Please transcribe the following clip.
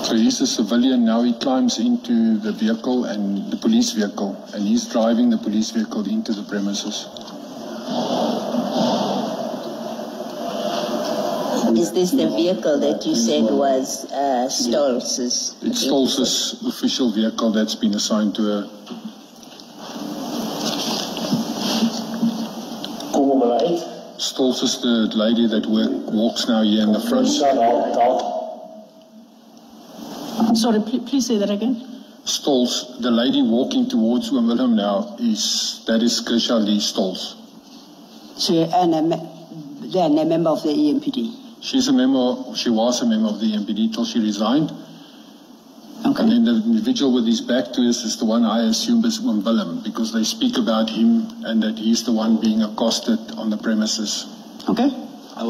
So he's a civilian now. He climbs into the vehicle, and the police vehicle, and he's driving the police vehicle into the premises. Is this the vehicle that you said was Stolz's? It's Stolz's official vehicle that's been assigned to her. Stolz is the lady that walks now here in the front. Sorry, please say that again. Stolz, the lady walking towards Willem now, is Grisha Lee Stolz. Then a member of the EMPD. She was a member of the EMPD till she resigned. Okay. And then the individual with his back to us is the one I assume is Willem, because they speak about him and that he's the one being accosted on the premises. Okay.